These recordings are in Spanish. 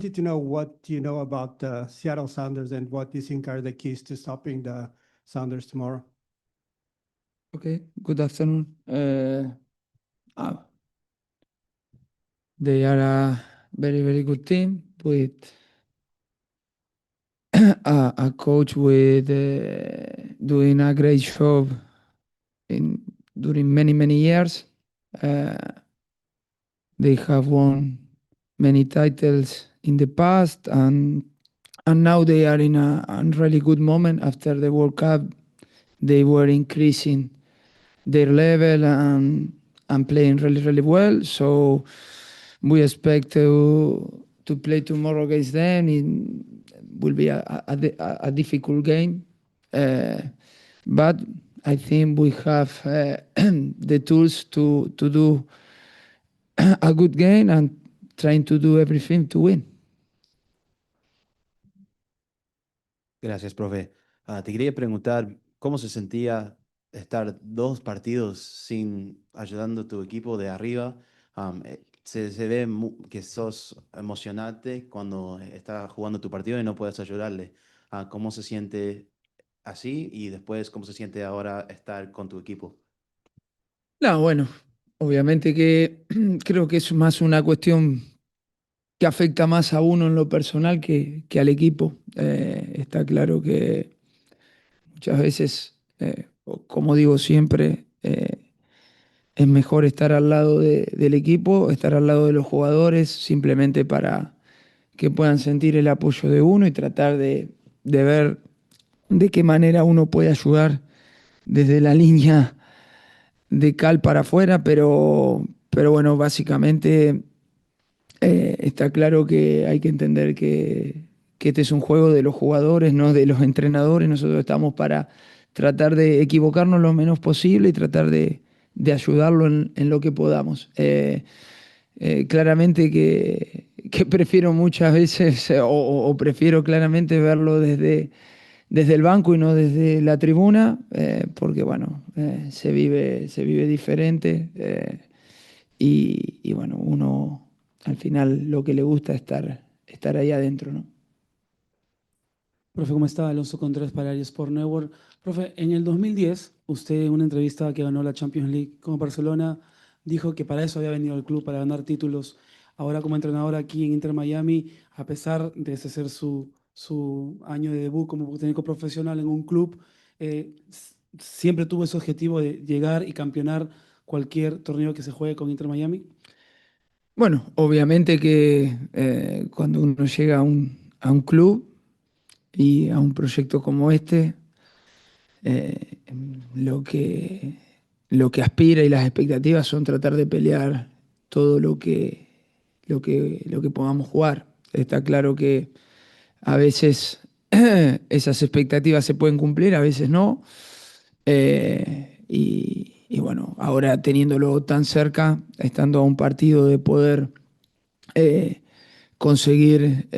To know what you know about the Seattle Sounders and what you think are the keys to stopping the Sounders tomorrow. Okay, good afternoon. Uh, they are a very, very good team with a coach with doing a great job in during many, many years. Uh, they have won many titles in the past, and now they are in a really good moment after the World Cup. They were increasing their level and playing really, really well. So we expect to play tomorrow against them. It will be a difficult game, but I think we have the tools to do a good game and trying to do everything to win. Gracias, profe. Te quería preguntar cómo se sentía estar dos partidos sin ayudando a tu equipo de arriba. Se ve que sos emocionante cuando estás jugando tu partido y no puedes ayudarle. ¿Cómo se siente así y después cómo se siente ahora estar con tu equipo? No, bueno, obviamente que creo que es más una cuestión que afecta más a uno en lo personal que al equipo. Está claro que muchas veces, como digo siempre, es mejor estar al lado del equipo, estar al lado de los jugadores, simplemente para que puedan sentir el apoyo de uno y tratar de ver de qué manera uno puede ayudar desde la línea de cal para afuera, pero bueno, básicamente está claro que hay que entender que este es un juego de los jugadores, no de los entrenadores. Nosotros estamos para tratar de equivocarnos lo menos posible y tratar de ayudarlo en lo que podamos. Claramente que prefiero muchas veces, o prefiero claramente verlo desde el banco y no desde la tribuna, porque bueno, se vive diferente. Y bueno, uno al final lo que le gusta es estar ahí adentro, ¿no? Profe, ¿cómo está? Alonso Contreras para el Sport Network. Profe, en el 2010, usted en una entrevista que ganó la Champions League con Barcelona, dijo que para eso había venido al club, para ganar títulos. Ahora como entrenador aquí en Inter Miami, a pesar de ese ser su año de debut como técnico profesional en un club, siempre tuvo ese objetivo de llegar y campeonar cualquier torneo que se juegue con Inter Miami. Bueno, obviamente que cuando uno llega a un club y a un proyecto como este, eh, lo que, lo que aspira y las expectativas son tratar de pelear todo lo que podamos jugar. Está claro que a veces esas expectativas se pueden cumplir, a veces no. Y bueno, ahora teniéndolo tan cerca, estando a un partido de poder eh, conseguir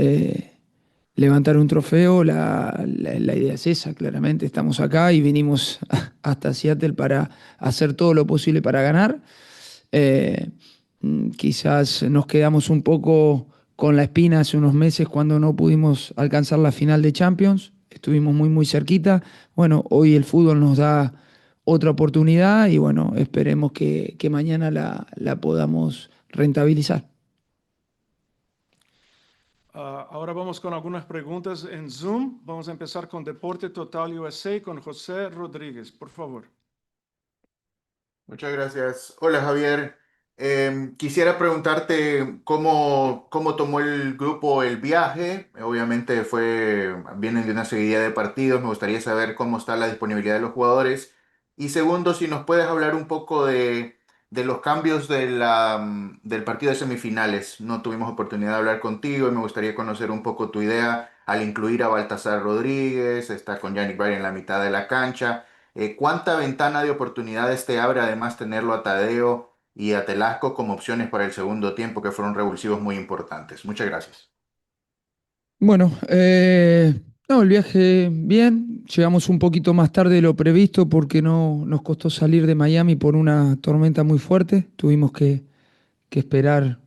levantar un trofeo, la idea es esa, claramente. Estamos acá y vinimos hasta Seattle para hacer todo lo posible para ganar. Eh, Quizás nos quedamos un poco con la espina hace unos meses cuando no pudimos alcanzar la final de Champions. Estuvimos muy, muy cerquita. Bueno, hoy el fútbol nos da otra oportunidad y bueno, esperemos que mañana la podamos rentabilizar. Ahora vamos con algunas preguntas en Zoom. Vamos a empezar con Deporte Total USA con José Rodríguez, por favor. Muchas gracias. Hola Javier. Quisiera preguntarte cómo tomó el grupo el viaje. Obviamente vienen de una seguidilla de partidos. Me gustaría saber cómo está la disponibilidad de los jugadores. Y segundo, si nos puedes hablar un poco de los cambios del partido de semifinales. No tuvimos oportunidad de hablar contigo y me gustaría conocer un poco tu idea al incluir a Baltasar Rodríguez, está con Yannick Bryan en la mitad de la cancha. ¿Cuánta ventana de oportunidades te abre además tenerlo a Tadeo y a Telasco como opciones para el segundo tiempo que fueron revulsivos muy importantes? Muchas gracias. Bueno, no, el viaje bien. Llegamos un poquito más tarde de lo previsto porque no nos costó salir de Miami por una tormenta muy fuerte. Tuvimos que esperar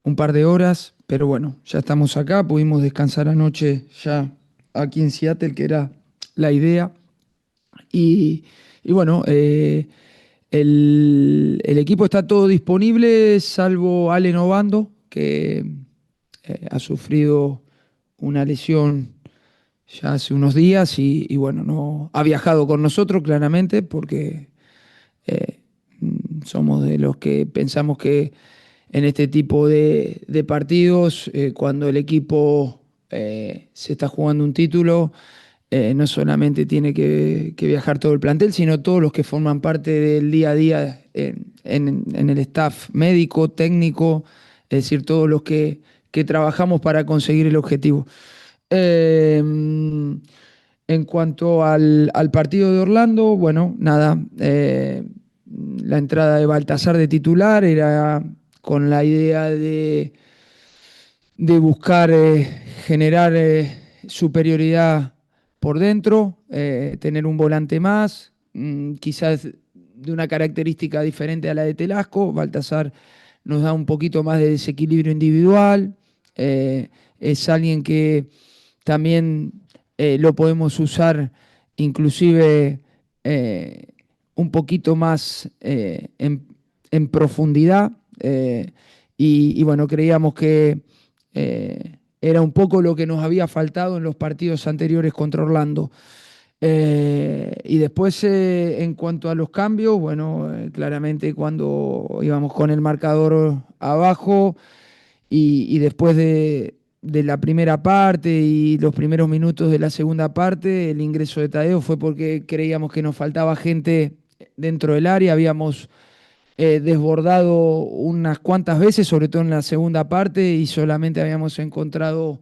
un par de horas, pero bueno, ya estamos acá, pudimos descansar anoche ya aquí en Seattle, que era la idea. Y, y bueno, el equipo está todo disponible, salvo Allen Obando, que ha sufrido una lesión ya hace unos días y bueno, no ha viajado con nosotros claramente porque eh, somos de los que pensamos que en este tipo de partidos, cuando el equipo se está jugando un título, no solamente tiene que viajar todo el plantel, sino todos los que forman parte del día a día en el staff médico, técnico, es decir, todos los que trabajamos para conseguir el objetivo. En cuanto al partido de Orlando, bueno, nada, la entrada de Baltasar de titular era con la idea de buscar generar superioridad por dentro, tener un volante más, quizás de una característica diferente a la de Telasco. Baltasar nos da un poquito más de desequilibrio individual, es alguien que también lo podemos usar inclusive un poquito más en profundidad. Y bueno, creíamos que era un poco lo que nos había faltado en los partidos anteriores contra Orlando. Y después, en cuanto a los cambios, bueno, claramente cuando íbamos con el marcador abajo y después de la primera parte y los primeros minutos de la segunda parte, el ingreso de Tadeo fue porque creíamos que nos faltaba gente dentro del área. Habíamos desbordado unas cuantas veces, sobre todo en la segunda parte, y solamente habíamos encontrado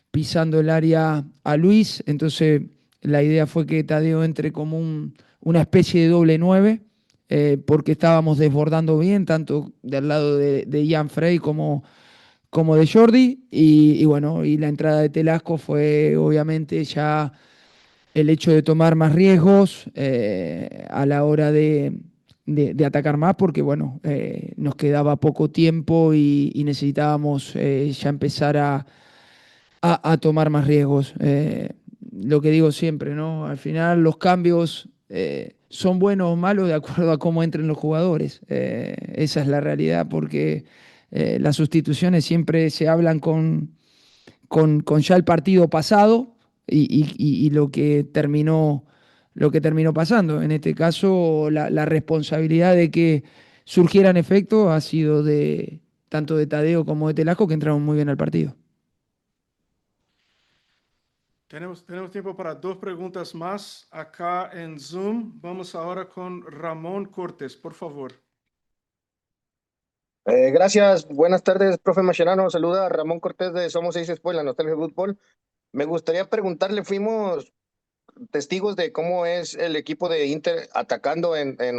pisando el área a Luis. Entonces la idea fue que Tadeo entre como una especie de doble 9, porque estábamos desbordando bien, tanto del lado de Jan Frey como de Jordi. Y bueno, y la entrada de Telasco fue obviamente ya el hecho de tomar más riesgos a la hora de atacar más, porque bueno, nos quedaba poco tiempo y necesitábamos ya empezar a tomar más riesgos. Lo que digo siempre, ¿no? Al final los cambios son buenos o malos de acuerdo a cómo entren los jugadores. Esa es la realidad, porque las sustituciones siempre se hablan con ya el partido pasado y lo que terminó pasando. En este caso, la responsabilidad de que surgieran efectos ha sido de tanto de Tadeo como de Telasco, que entraron muy bien al partido. Tenemos tiempo para dos preguntas más acá en Zoom. Vamos ahora con Ramón Cortés, por favor. Gracias, buenas tardes, profe Mascherano. Saluda a Ramón Cortés de Somos Seis Sport, la Nostalgia de Fútbol. Me gustaría preguntarle, fuimos testigos de cómo es el equipo de Inter atacando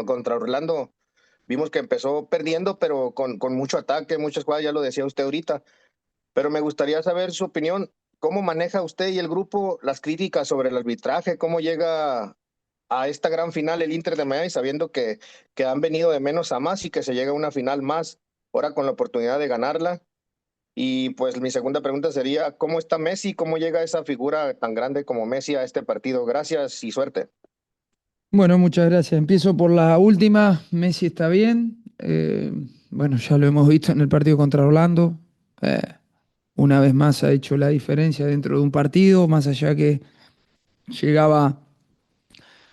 contra Orlando. Vimos que empezó perdiendo, pero con mucho ataque, muchas jugadas, ya lo decía usted ahorita. Pero me gustaría saber su opinión. ¿Cómo maneja usted y el grupo las críticas sobre el arbitraje? ¿Cómo llega a esta gran final el Inter de Miami, sabiendo que han venido de menos a más y que se llega a una final más, ahora con la oportunidad de ganarla? Y pues mi segunda pregunta sería, ¿cómo está Messi? ¿Cómo llega esa figura tan grande como Messi a este partido? Gracias y suerte. Bueno, muchas gracias. Empiezo por la última. Messi está bien. Bueno, ya lo hemos visto en el partido contra Orlando. Eh, una vez más ha hecho la diferencia dentro de un partido, más allá que llegaba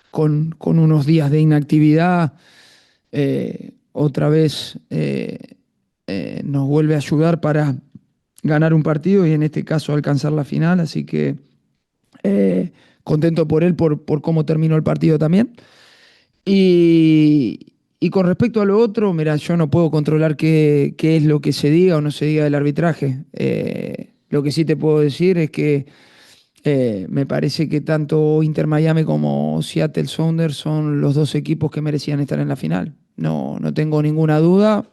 con unos días de inactividad. Otra vez nos vuelve a ayudar para ganar un partido y en este caso alcanzar la final. Así que contento por él, por cómo terminó el partido también. Y con respecto a lo otro, mira, yo no puedo controlar qué es lo que se diga o no se diga del arbitraje. Lo que sí te puedo decir es que me parece que tanto Inter Miami como Seattle Sounders son los dos equipos que merecían estar en la final. No, no tengo ninguna duda.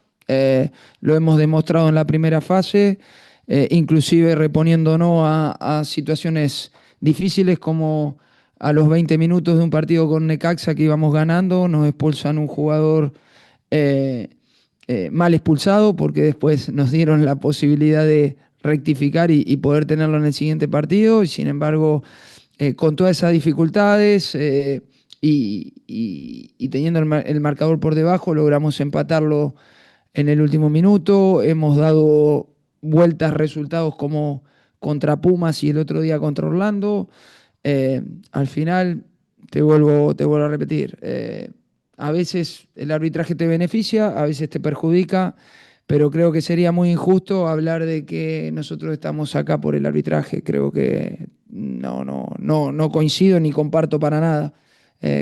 Lo hemos demostrado en la primera fase, inclusive reponiéndonos a situaciones difíciles como a los 20 minutos de un partido con Necaxa que íbamos ganando, nos expulsan un jugador mal expulsado porque después nos dieron la posibilidad de rectificar y poder tenerlo en el siguiente partido. Y sin embargo, con todas esas dificultades y teniendo el marcador por debajo, logramos empatarlo en el último minuto. Hemos dado vueltas, resultados como contra Pumas y el otro día contra Orlando. Al final, te vuelvo a repetir, a veces el arbitraje te beneficia, a veces te perjudica, pero creo que sería muy injusto hablar de que nosotros estamos acá por el arbitraje. Creo que no coincido ni comparto para nada.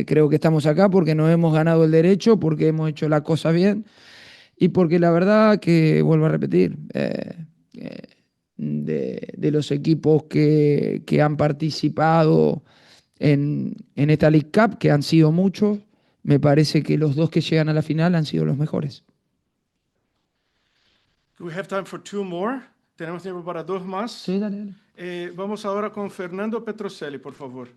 Creo que estamos acá porque nos hemos ganado el derecho, porque hemos hecho las cosas bien y porque la verdad que, vuelvo a repetir, de los equipos que han participado en esta League Cup, que han sido muchos, me parece que los dos que llegan a la final han sido los mejores. Do we have time for two more? Tenemos tiempo para dos más. Sí, dale. Vamos ahora con Fernando Petrocelli, por favor.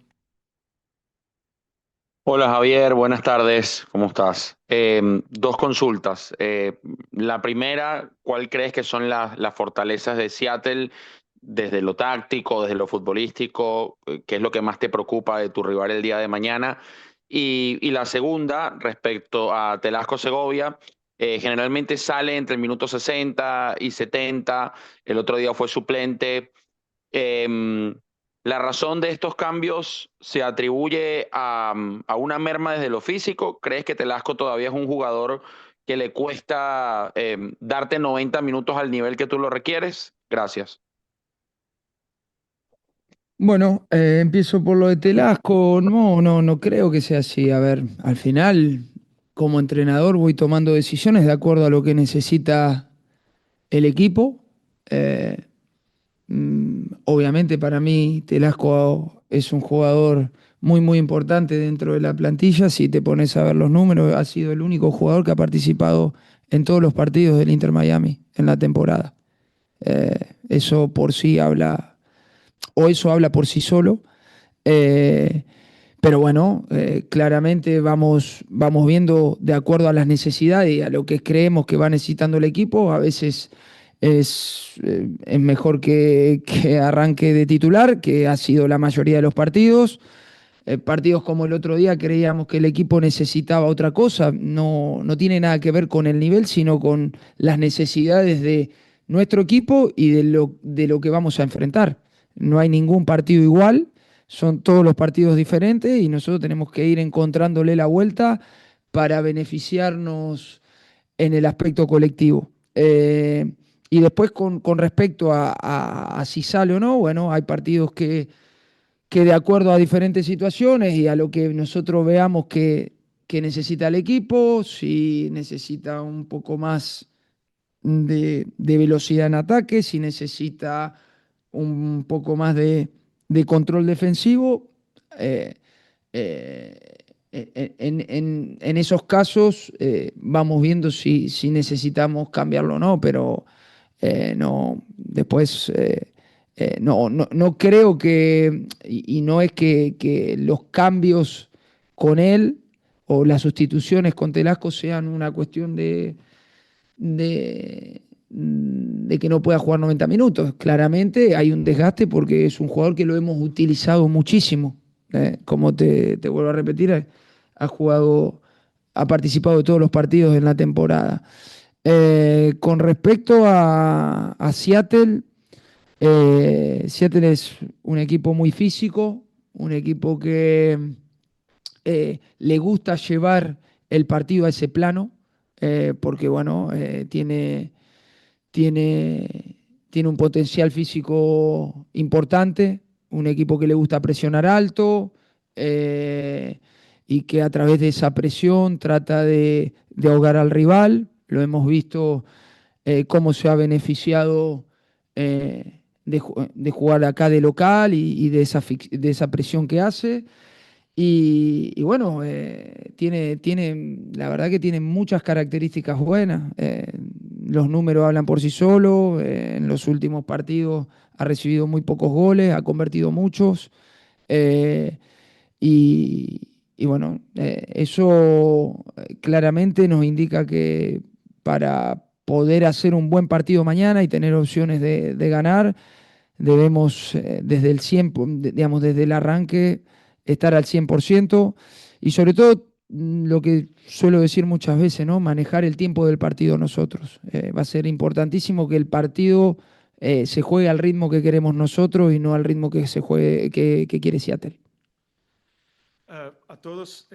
Hola Javier, buenas tardes, ¿cómo estás? Dos consultas. La primera, ¿cuál crees que son las fortalezas de Seattle desde lo táctico, desde lo futbolístico? ¿Qué es lo que más te preocupa de tu rival el día de mañana? Y la segunda, respecto a Telasco Segovia, generalmente sale entre el minuto 60 y 70, el otro día fue suplente. ¿La razón de estos cambios se atribuye a una merma desde lo físico? ¿Crees que Telasco todavía es un jugador que le cuesta darte 90 minutos al nivel que tú lo requieres? Gracias. Bueno, empiezo por lo de Telasco. No creo que sea así. A ver, al final, como entrenador, voy tomando decisiones de acuerdo a lo que necesita el equipo. Obviamente para mí Telasco es un jugador muy importante dentro de la plantilla. Si te pones a ver los números, ha sido el único jugador que ha participado en todos los partidos del Inter Miami en la temporada. Eso por sí habla, o eso habla por sí solo. Pero bueno, claramente vamos viendo de acuerdo a las necesidades y a lo que creemos que va necesitando el equipo. A veces es mejor que arranque de titular, que ha sido la mayoría de los partidos. Partidos como el otro día creíamos que el equipo necesitaba otra cosa. No tiene nada que ver con el nivel, sino con las necesidades de nuestro equipo y de lo que vamos a enfrentar. No hay ningún partido igual, son todos los partidos diferentes y nosotros tenemos que ir encontrándole la vuelta para beneficiarnos en el aspecto colectivo. Y después con respecto a si sale o no, bueno, hay partidos que de acuerdo a diferentes situaciones y a lo que nosotros veamos que necesita el equipo, si necesita un poco más de velocidad en ataque, si necesita un poco más de control defensivo, eh, eh, en esos casos vamos viendo si necesitamos cambiarlo o no, pero no, después no creo y no es que los cambios con él o las sustituciones con Telasco sean una cuestión de que no pueda jugar 90 minutos. Claramente hay un desgaste porque es un jugador que lo hemos utilizado muchísimo. Como te vuelvo a repetir, ha participado de todos los partidos en la temporada. Con respecto a Seattle, Seattle es un equipo muy físico, un equipo que le gusta llevar el partido a ese plano, porque bueno, tiene, tiene un potencial físico importante, un equipo que le gusta presionar alto y que a través de esa presión trata de ahogar al rival. Lo hemos visto cómo se ha beneficiado de jugar acá de local y de esa presión que hace. Y bueno, la verdad que tiene muchas características buenas. Los números hablan por sí solos. En los últimos partidos ha recibido muy pocos goles, ha convertido muchos. eh, y, y bueno, eso claramente nos indica que poder hacer un buen partido mañana y tener opciones de ganar, debemos desde el 100, digamos, desde el arranque estar al 100% y sobre todo lo que suelo decir muchas veces, ¿no? Manejar el tiempo del partido nosotros. Va a ser importantísimo que el partido se juegue al ritmo que queremos nosotros y no al ritmo que se juegue, que quiere Seattle. A todos,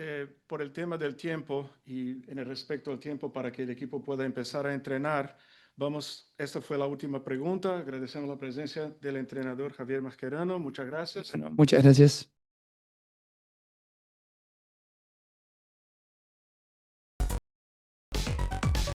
por el tema del tiempo y en el respecto al tiempo para que el equipo pueda empezar a entrenar, esta fue la última pregunta. Agradecemos la presencia del entrenador Javier Mascherano. Muchas gracias. Bueno, muchas gracias.